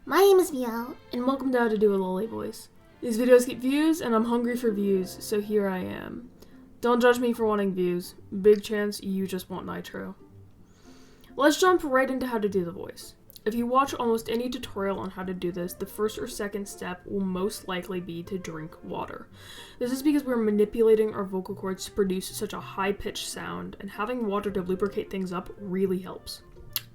My name is Meow. And welcome to How to Do a Loli Voice. These videos get views, and I'm hungry for views, so here I am. Don't judge me for wanting views. Big chance you just want nitro. Let's jump right into how to do the voice. If you watch almost any tutorial on how to do this, the first or second step will most likely be to drink water. This is because we're manipulating our vocal cords to produce such a high-pitched sound, and having water to lubricate things up really helps.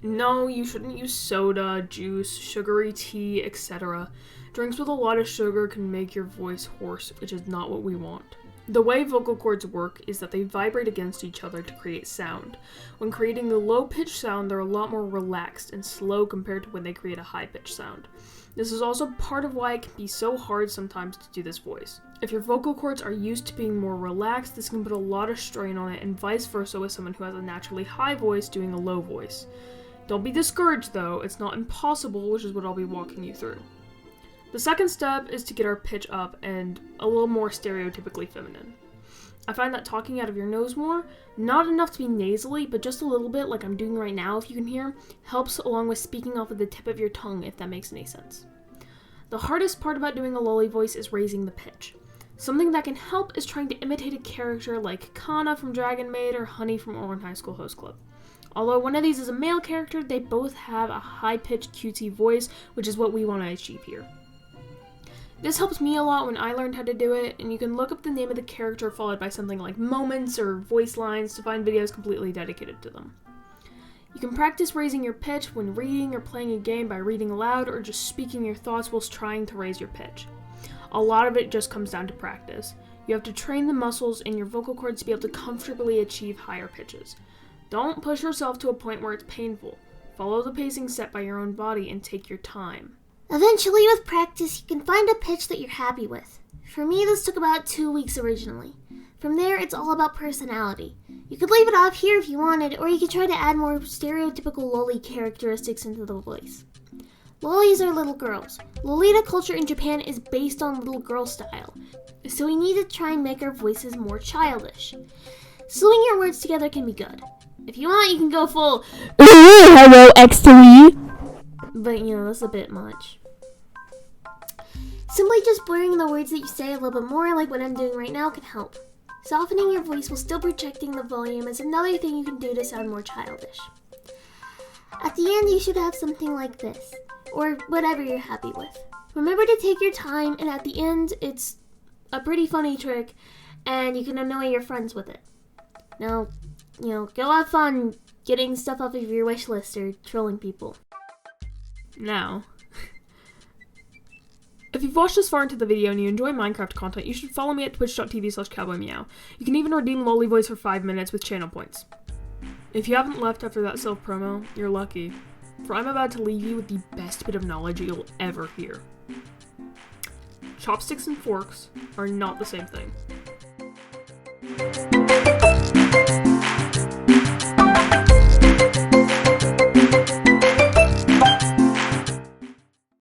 No, you shouldn't use soda, juice, sugary tea, etc. Drinks with a lot of sugar can make your voice hoarse, which is not what we want. The way vocal cords work is that they vibrate against each other to create sound. When creating the low-pitched sound, they're a lot more relaxed and slow compared to when they create a high-pitched sound. This is also part of why it can be so hard sometimes to do this voice. If your vocal cords are used to being more relaxed, this can put a lot of strain on it, and vice versa with someone who has a naturally high voice doing a low voice. Don't be discouraged though, it's not impossible, which is what I'll be walking you through. The second step is to get our pitch up and a little more stereotypically feminine. I find that talking out of your nose more, not enough to be nasally, but just a little bit like I'm doing right now if you can hear, helps along with speaking off of the tip of your tongue if that makes any sense. The hardest part about doing a loli voice is raising the pitch. Something that can help is trying to imitate a character like Kana from Dragon Maid or Honey from Oran High School Host Club. Although one of these is a male character, they both have a high-pitched cutesy voice, which is what we want to achieve here. This helped me a lot when I learned how to do it, and you can look up the name of the character followed by something like moments or voice lines to find videos completely dedicated to them. You can practice raising your pitch when reading or playing a game by reading aloud or just speaking your thoughts whilst trying to raise your pitch. A lot of it just comes down to practice. You have to train the muscles in your vocal cords to be able to comfortably achieve higher pitches. Don't push yourself to a point where it's painful. Follow the pacing set by your own body and take your time. Eventually, with practice, you can find a pitch that you're happy with. For me, this took about 2 weeks originally. From there, it's all about personality. You could leave it off here if you wanted, or you could try to add more stereotypical loli characteristics into the voice. Lolis are little girls. Lolita culture in Japan is based on little girl style, so we need to try and make our voices more childish. Slewing your words together can be good. If you want, you can go full hello X3, but that's a bit much. Simply just blurring the words that you say a little bit more, like what I'm doing right now, can help. Softening your voice while still projecting the volume is another thing you can do to sound more childish. At the end, you should have something like this, or whatever you're happy with. Remember to take your time, and at the end, it's a pretty funny trick, and you can annoy your friends with it. Now, go have fun getting stuff off of your wish list or trolling people. Now, if you've watched this far into the video and you enjoy Minecraft content, you should follow me at twitch.tv/cowboymeow. You can even redeem Loli Voice for 5 minutes with channel points. If you haven't left after that self-promo, you're lucky, for I'm about to leave you with the best bit of knowledge you'll ever hear. Chopsticks and forks are not the same thing.